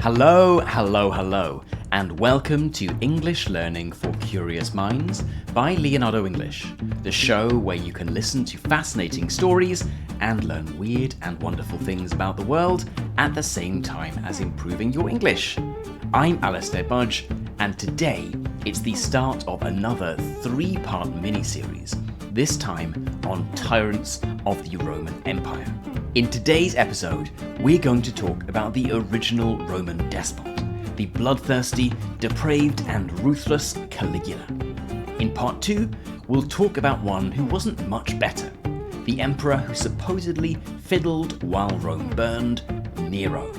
Hello, hello, hello, and welcome to English Learning for Curious Minds by Leonardo English, the show where you can listen to fascinating stories and learn weird and wonderful things about the world at the same time as improving your English. I'm Alistair Budge, and today it's the start of another 3-part mini-series, this time on Tyrants of the Roman Empire. In today's episode, we're going to talk about the original Roman despot, the bloodthirsty, depraved and ruthless Caligula. In part 2, we'll talk about one who wasn't much better, the emperor who supposedly fiddled while Rome burned, Nero.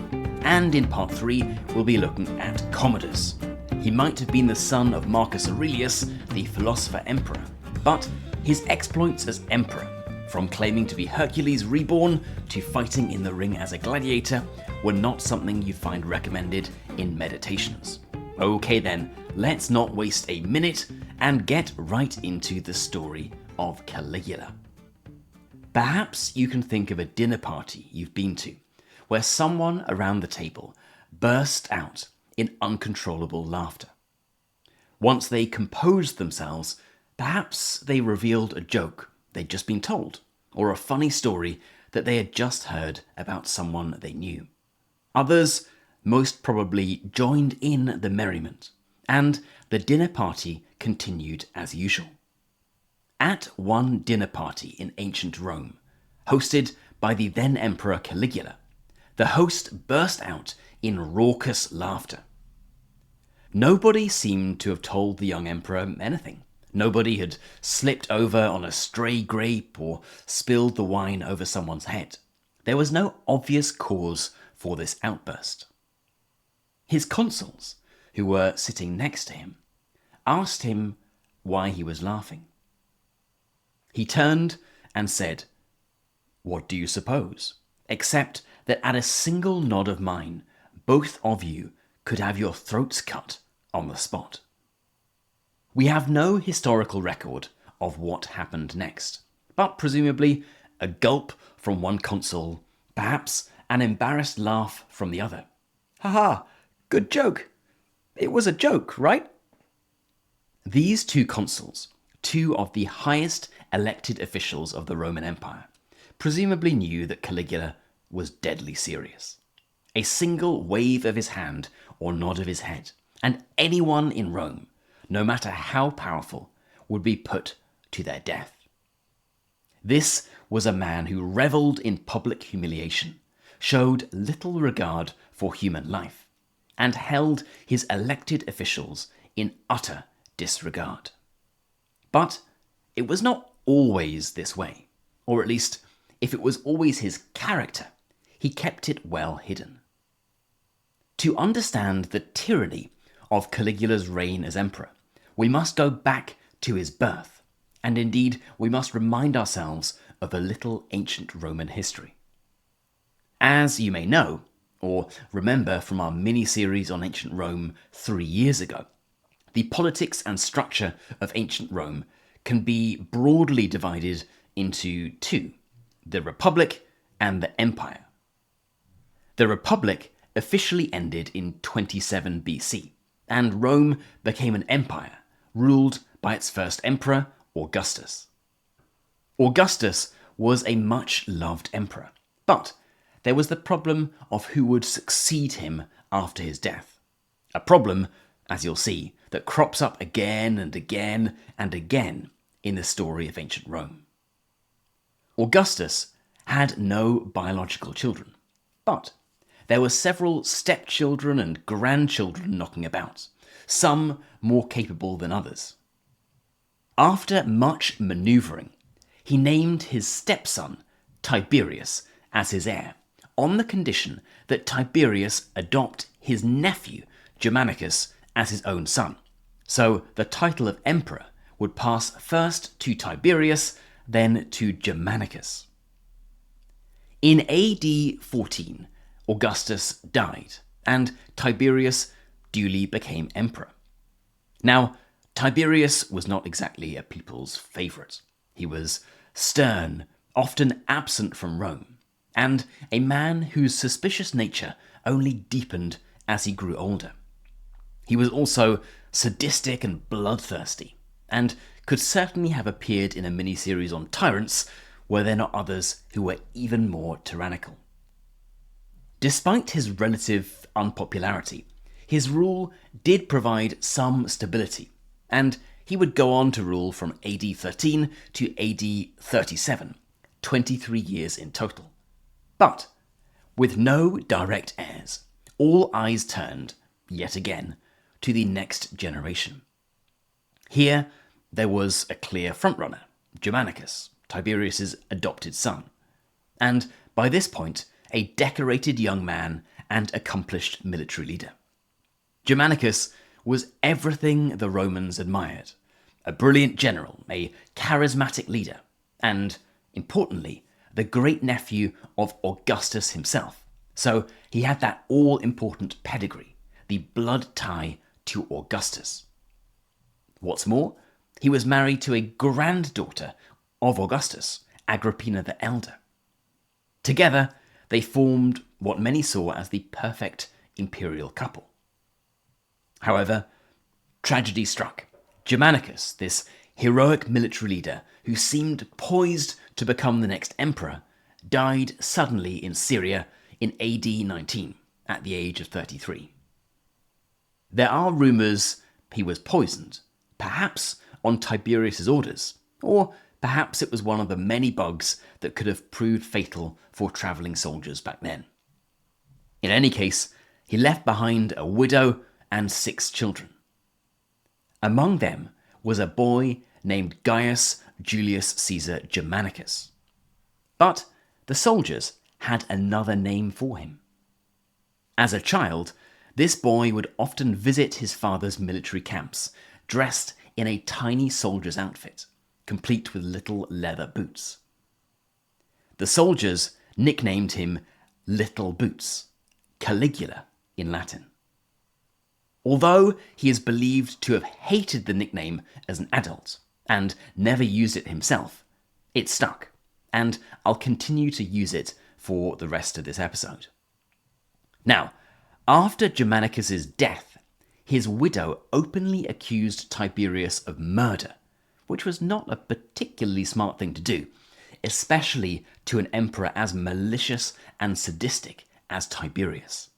And in part 3, we'll be looking at Commodus. He might have been the son of Marcus Aurelius, the philosopher emperor, but his exploits as emperor, from claiming to be Hercules reborn to fighting in the ring as a gladiator, were not something you'd find recommended in Meditations. Okay then, let's not waste a minute and get right into the story of Caligula. Perhaps you can think of a dinner party you've been to, where someone around the table burst out in uncontrollable laughter. Once they composed themselves, perhaps they revealed a joke they'd just been told, or a funny story that they had just heard about someone they knew. Others most probably joined in the merriment, and the dinner party continued as usual. At one dinner party in ancient Rome, hosted by the then Emperor Caligula, the host burst out in raucous laughter. Nobody seemed to have told the young emperor anything. Nobody had slipped over on a stray grape or spilled the wine over someone's head. There was no obvious cause for this outburst. His consuls, who were sitting next to him, asked him why he was laughing. He turned and said, "What do you suppose? Except that at a single nod of mine, both of you could have your throats cut on the spot." We have no historical record of what happened next, but presumably a gulp from one consul, perhaps an embarrassed laugh from the other. "Haha, good joke. It was a joke, right?" These two consuls, two of the highest elected officials of the Roman Empire, presumably knew that Caligula was deadly serious. A single wave of his hand or nod of his head, and anyone in Rome, no matter how powerful, would be put to their death. This was a man who revelled in public humiliation, showed little regard for human life, and held his elected officials in utter disregard. But it was not always this way, or at least, if it was always his character, he kept it well hidden. To understand the tyranny of Caligula's reign as emperor, we must go back to his birth, and indeed we must remind ourselves of a little ancient Roman history. As you may know, or remember from our mini-series on ancient Rome 3 years ago, the politics and structure of ancient Rome can be broadly divided into two: the Republic and the Empire. The Republic officially ended in 27 BC, and Rome became an empire, ruled by its first emperor, Augustus. Augustus was a much-loved emperor, but there was the problem of who would succeed him after his death. A problem, as you'll see, that crops up again and again and again in the story of ancient Rome. Augustus had no biological children, but there were several stepchildren and grandchildren knocking about, some more capable than others. After much manoeuvring, he named his stepson, Tiberius, as his heir, on the condition that Tiberius adopt his nephew, Germanicus, as his own son. So the title of emperor would pass first to Tiberius, then to Germanicus. In AD 14, Augustus died, and Tiberius duly became emperor. Now, Tiberius was not exactly a people's favourite. He was stern, often absent from Rome, and a man whose suspicious nature only deepened as he grew older. He was also sadistic and bloodthirsty, and could certainly have appeared in a miniseries on Tyrants were there not others who were even more tyrannical. Despite his relative unpopularity, his rule did provide some stability, and he would go on to rule from AD 13 to AD 37, 23 years in total. But with no direct heirs, all eyes turned, yet again, to the next generation. Here, there was a clear frontrunner, Germanicus, Tiberius's adopted son, and by this point, a decorated young man and accomplished military leader. Germanicus was everything the Romans admired: a brilliant general, a charismatic leader, and, importantly, the great-nephew of Augustus himself. So he had that all-important pedigree, the blood tie to Augustus. What's more, he was married to a granddaughter of Augustus, Agrippina the Elder. Together, they formed what many saw as the perfect imperial couple. However, tragedy struck. Germanicus, this heroic military leader who seemed poised to become the next emperor, died suddenly in Syria in AD 19 at the age of 33. There are rumours he was poisoned, perhaps on Tiberius's orders, or perhaps it was one of the many bugs that could have proved fatal for travelling soldiers back then. In any case, he left behind a widow and 6 children. Among them was a boy named Gaius Julius Caesar Germanicus. But the soldiers had another name for him. As a child, this boy would often visit his father's military camps, dressed in a tiny soldier's outfit, complete with little leather boots. The soldiers nicknamed him Little Boots, Caligula in Latin. Although he is believed to have hated the nickname as an adult and never used it himself, it stuck, and I'll continue to use it for the rest of this episode. Now, after Germanicus's death, his widow openly accused Tiberius of murder, which was not a particularly smart thing to do, especially to an emperor as malicious and sadistic as Tiberius.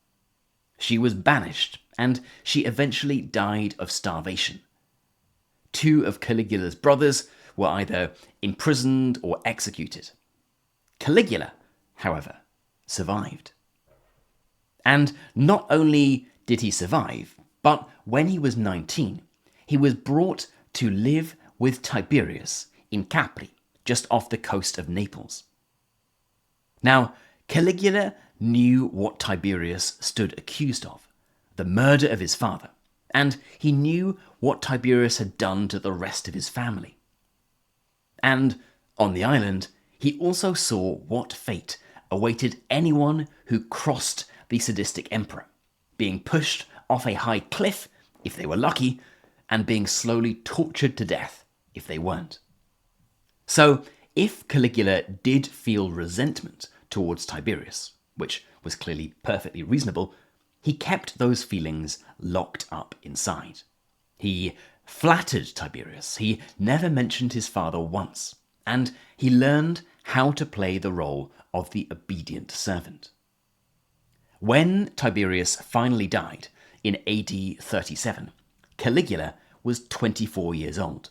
She was banished, and she eventually died of starvation. 2 of Caligula's brothers were either imprisoned or executed. Caligula, however, survived. And not only did he survive, but when he was 19, he was brought to live with Tiberius in Capri, just off the coast of Naples. Now, Caligula knew what Tiberius stood accused of, the murder of his father, and he knew what Tiberius had done to the rest of his family. And on the island, he also saw what fate awaited anyone who crossed the sadistic emperor, being pushed off a high cliff, if they were lucky, and being slowly tortured to death, if they weren't. So, if Caligula did feel resentment towards Tiberius, which was clearly perfectly reasonable, he kept those feelings locked up inside. He flattered Tiberius, he never mentioned his father once, and he learned how to play the role of the obedient servant. When Tiberius finally died in AD 37, Caligula was 24 years old.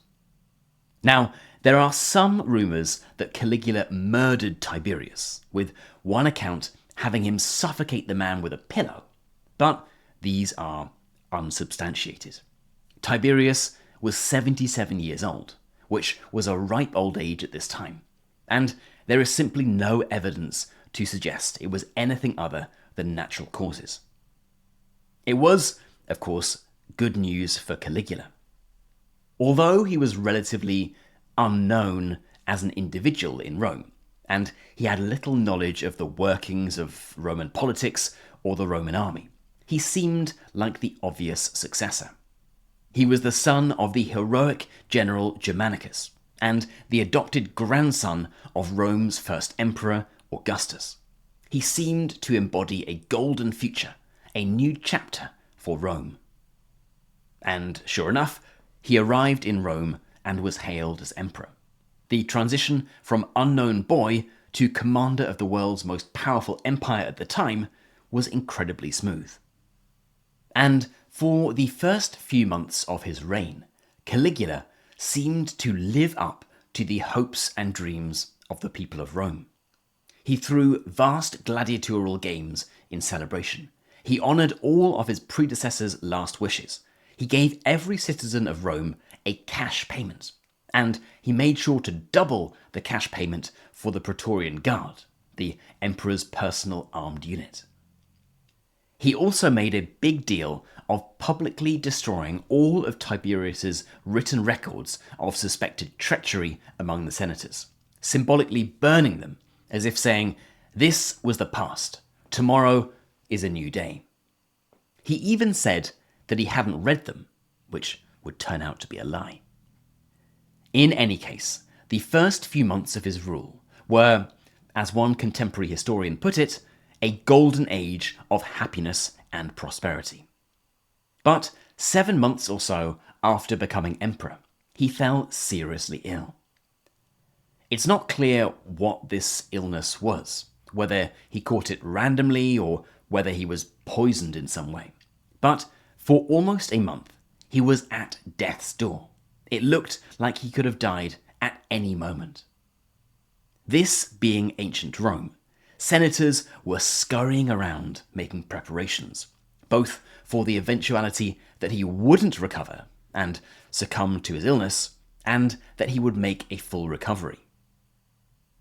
Now, there are some rumours that Caligula murdered Tiberius, with one account having him suffocate the man with a pillow, but these are unsubstantiated. Tiberius was 77 years old, which was a ripe old age at this time, and there is simply no evidence to suggest it was anything other than natural causes. It was, of course, good news for Caligula. Although he was relatively unknown as an individual in Rome, and he had little knowledge of the workings of Roman politics or the Roman army, he seemed like the obvious successor. He was the son of the heroic general Germanicus, and the adopted grandson of Rome's first emperor, Augustus. He seemed to embody a golden future, a new chapter for Rome. And sure enough, he arrived in Rome and was hailed as emperor. The transition from unknown boy to commander of the world's most powerful empire at the time was incredibly smooth. And for the first few months of his reign, Caligula seemed to live up to the hopes and dreams of the people of Rome. He threw vast gladiatorial games in celebration. He honoured all of his predecessors' last wishes. He gave every citizen of Rome a cash payment, and he made sure to double the cash payment for the Praetorian Guard, the emperor's personal armed unit. He also made a big deal of publicly destroying all of Tiberius's written records of suspected treachery among the senators, symbolically burning them, as if saying, "This was the past. Tomorrow is a new day." He even said that he hadn't read them, which would turn out to be a lie. In any case, the first few months of his rule were, as one contemporary historian put it, a golden age of happiness and prosperity. But 7 months or so after becoming emperor, he fell seriously ill. It's not clear what this illness was, whether he caught it randomly or whether he was poisoned in some way. But for almost a month, he was at death's door. It looked like he could have died at any moment. This being ancient Rome, senators were scurrying around making preparations, both for the eventuality that he wouldn't recover and succumb to his illness, and that he would make a full recovery.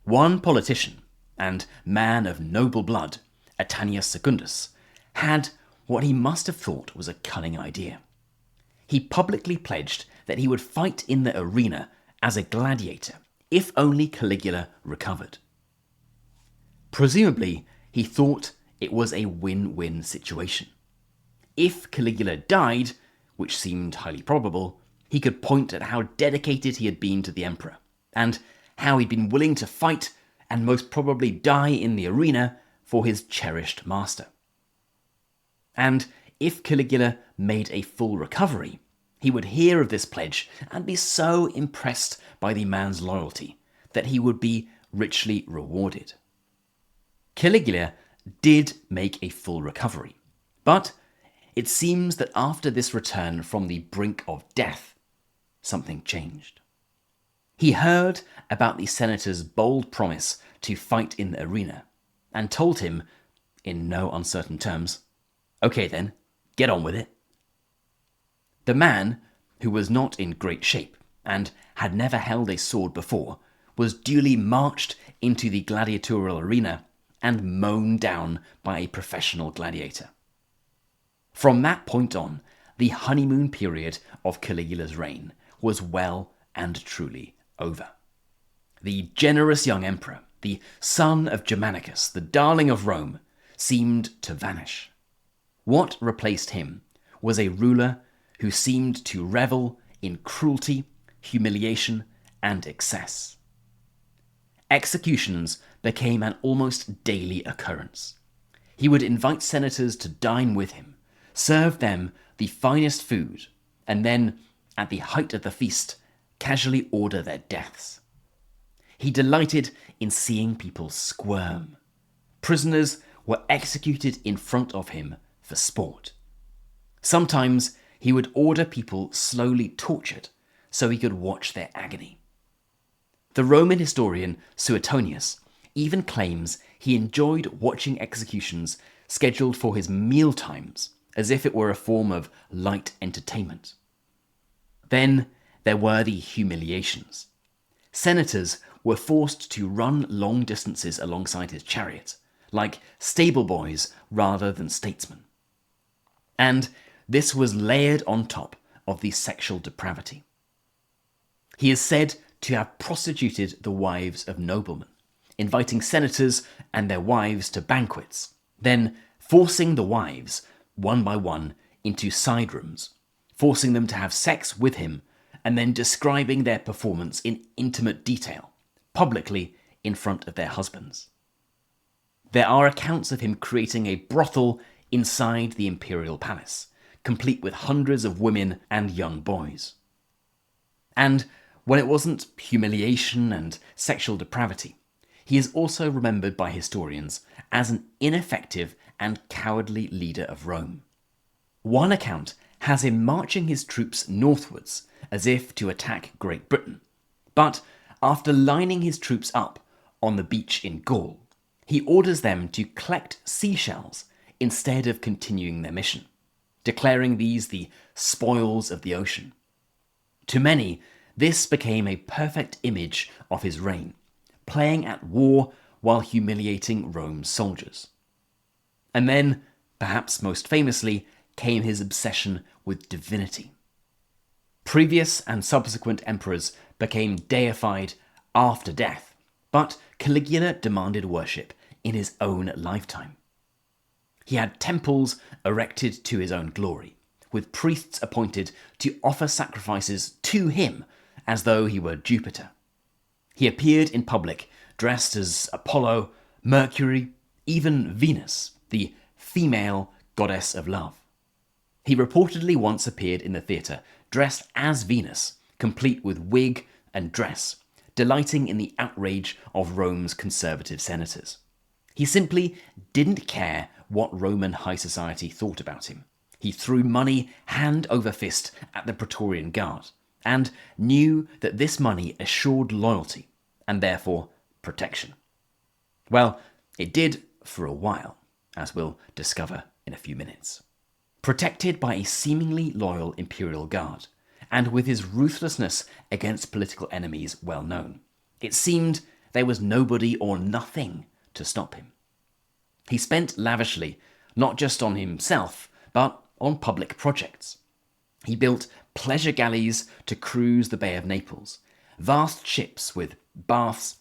One politician, and man of noble blood, Atanius Secundus, had what he must have thought was a cunning idea. He publicly pledged that he would fight in the arena as a gladiator if only Caligula recovered. Presumably, he thought it was a win-win situation. If Caligula died, which seemed highly probable, he could point at how dedicated he had been to the emperor, and how he'd been willing to fight and most probably die in the arena for his cherished master. And if Caligula made a full recovery, he would hear of this pledge and be so impressed by the man's loyalty that he would be richly rewarded. Caligula did make a full recovery, but it seems that after this return from the brink of death, something changed. He heard about the senator's bold promise to fight in the arena and told him, in no uncertain terms, "Okay then, get on with it." The man, who was not in great shape and had never held a sword before, was duly marched into the gladiatorial arena and mown down by a professional gladiator. From that point on, the honeymoon period of Caligula's reign was well and truly over. The generous young emperor, the son of Germanicus, the darling of Rome, seemed to vanish. What replaced him was a ruler who seemed to revel in cruelty, humiliation, and excess. Executions became an almost daily occurrence. He would invite senators to dine with him, serve them the finest food, and then, at the height of the feast, casually order their deaths. He delighted in seeing people squirm. Prisoners were executed in front of him for sport. Sometimes he would order people slowly tortured so he could watch their agony. The Roman historian Suetonius even claims he enjoyed watching executions scheduled for his meal times, as if it were a form of light entertainment. Then there were the humiliations. Senators were forced to run long distances alongside his chariot, like stable boys rather than statesmen. And this was layered on top of the sexual depravity. He is said to have prostituted the wives of noblemen, inviting senators and their wives to banquets, then forcing the wives, one by one, into side rooms, forcing them to have sex with him, and then describing their performance in intimate detail, publicly in front of their husbands. There are accounts of him creating a brothel inside the imperial palace, complete with hundreds of women and young boys. And when it wasn't humiliation and sexual depravity, he is also remembered by historians as an ineffective and cowardly leader of Rome. One account has him marching his troops northwards as if to attack Great Britain, but after lining his troops up on the beach in Gaul, he orders them to collect seashells instead of continuing their mission, declaring these the spoils of the ocean. To many, this became a perfect image of his reign, playing at war while humiliating Rome's soldiers. And then, perhaps most famously, came his obsession with divinity. Previous and subsequent emperors became deified after death, but Caligula demanded worship in his own lifetime. He had temples erected to his own glory, with priests appointed to offer sacrifices to him as though he were Jupiter. He appeared in public dressed as Apollo, Mercury, even Venus, the female goddess of love. He reportedly once appeared in the theatre dressed as Venus, complete with wig and dress, delighting in the outrage of Rome's conservative senators. He simply didn't care what Roman high society thought about him. He threw money hand over fist at the Praetorian Guard, and knew that this money assured loyalty, and therefore protection. Well, it did for a while, as we'll discover in a few minutes. Protected by a seemingly loyal imperial guard, and with his ruthlessness against political enemies well known, it seemed there was nobody or nothing to stop him. He spent lavishly, not just on himself, but on public projects. He built pleasure galleys to cruise the Bay of Naples, vast ships with baths,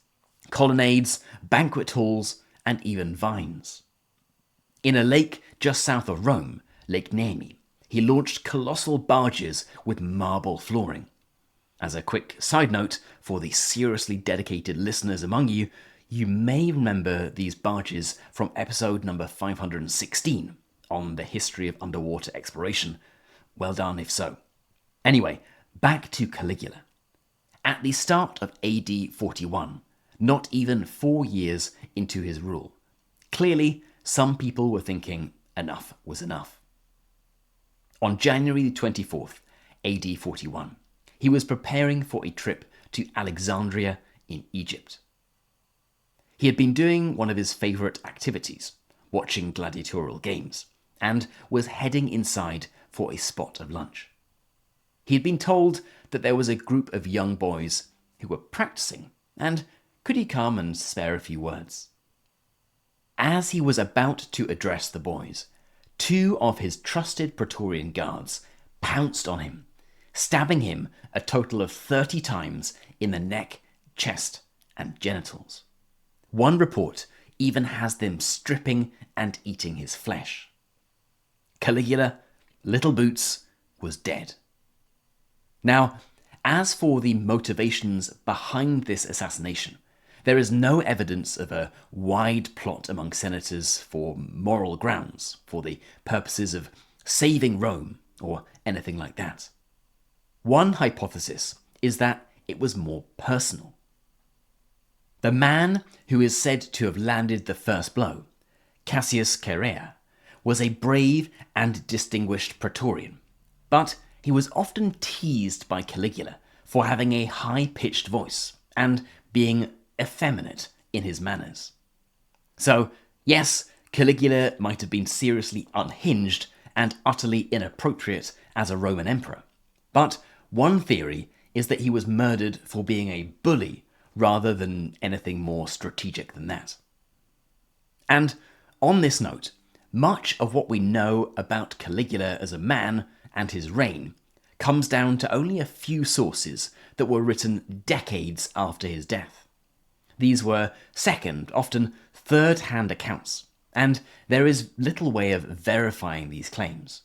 colonnades, banquet halls, and even vines. In a lake just south of Rome, Lake Nemi, he launched colossal barges with marble flooring. As a quick side note for the seriously dedicated listeners among you, you may remember these barges from episode number 516 on the history of underwater exploration. Well done if so. Anyway, back to Caligula. At the start of AD 41, not even 4 years into his rule, clearly some people were thinking enough was enough. On January 24th, AD 41, he was preparing for a trip to Alexandria in Egypt. He had been doing one of his favourite activities, watching gladiatorial games, and was heading inside for a spot of lunch. He had been told that there was a group of young boys who were practicing, and could he come and spare a few words? As he was about to address the boys, 2 of his trusted Praetorian guards pounced on him, stabbing him a total of 30 times in the neck, chest, and genitals. One report even has them stripping and eating his flesh. Caligula, Little Boots, was dead. Now, as for the motivations behind this assassination, there is no evidence of a wide plot among senators for moral grounds, for the purposes of saving Rome, or anything like that. One hypothesis is that it was more personal. The man who is said to have landed the first blow, Cassius Chaerea, was a brave and distinguished Praetorian, but he was often teased by Caligula for having a high-pitched voice and being effeminate in his manners. So, yes, Caligula might have been seriously unhinged and utterly inappropriate as a Roman emperor, but one theory is that he was murdered for being a bully rather than anything more strategic than that. And on this note, much of what we know about Caligula as a man and his reign comes down to only a few sources that were written decades after his death. These were second, often third-hand accounts, and there is little way of verifying these claims.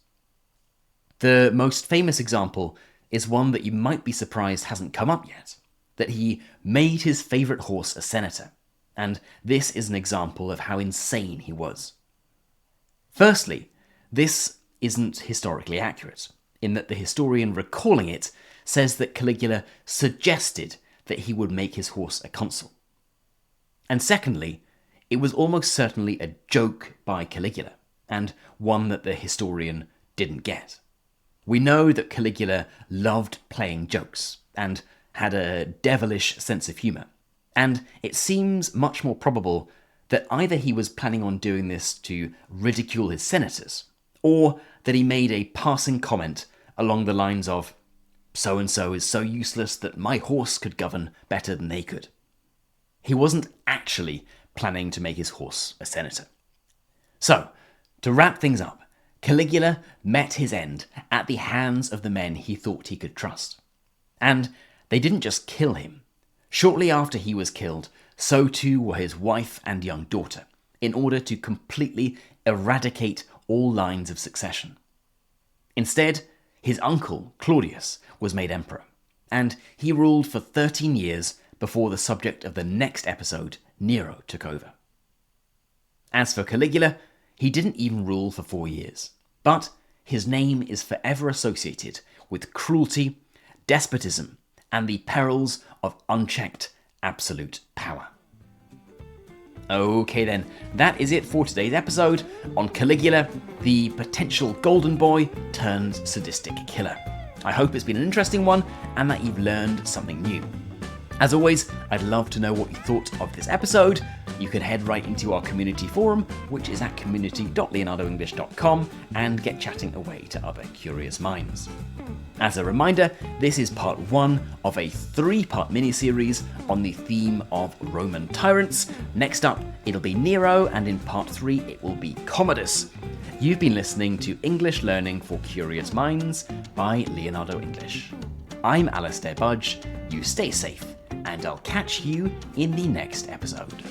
The most famous example is one that you might be surprised hasn't come up yet, that he made his favourite horse a senator, and this is an example of how insane he was. Firstly, This isn't historically accurate, in that the historian recalling it says that Caligula suggested that he would make his horse a consul. And secondly, it was almost certainly a joke by Caligula, and one that the historian didn't get. We know that Caligula loved playing jokes and had a devilish sense of humour, and it seems much more probable that either he was planning on doing this to ridicule his senators, or that he made a passing comment along the lines of, "So-and-so is so useless that my horse could govern better than they could." He wasn't actually planning to make his horse a senator. So, to wrap things up, Caligula met his end at the hands of the men he thought he could trust. And they didn't just kill him. Shortly after he was killed, so too were his wife and young daughter, in order to completely eradicate all lines of succession. Instead, his uncle, Claudius, was made emperor, and he ruled for 13 years before the subject of the next episode, Nero, took over. As for Caligula, he didn't even rule for 4 years, but his name is forever associated with cruelty, despotism, and the perils of unchecked absolute power. Okay then, that is it for today's episode on Caligula, the potential golden boy turned sadistic killer. I hope it's been an interesting one and that you've learned something new. As always, I'd love to know what you thought of this episode. You can head right into our community forum, which is at community.leonardoenglish.com, and get chatting away to other curious minds. As a reminder, this is part 1 of a 3-part miniseries on the theme of Roman tyrants. Next up, it'll be Nero, and in part 3, it will be Commodus. You've been listening to English Learning for Curious Minds by Leonardo English. I'm Alastair Budge, you stay safe, and I'll catch you in the next episode.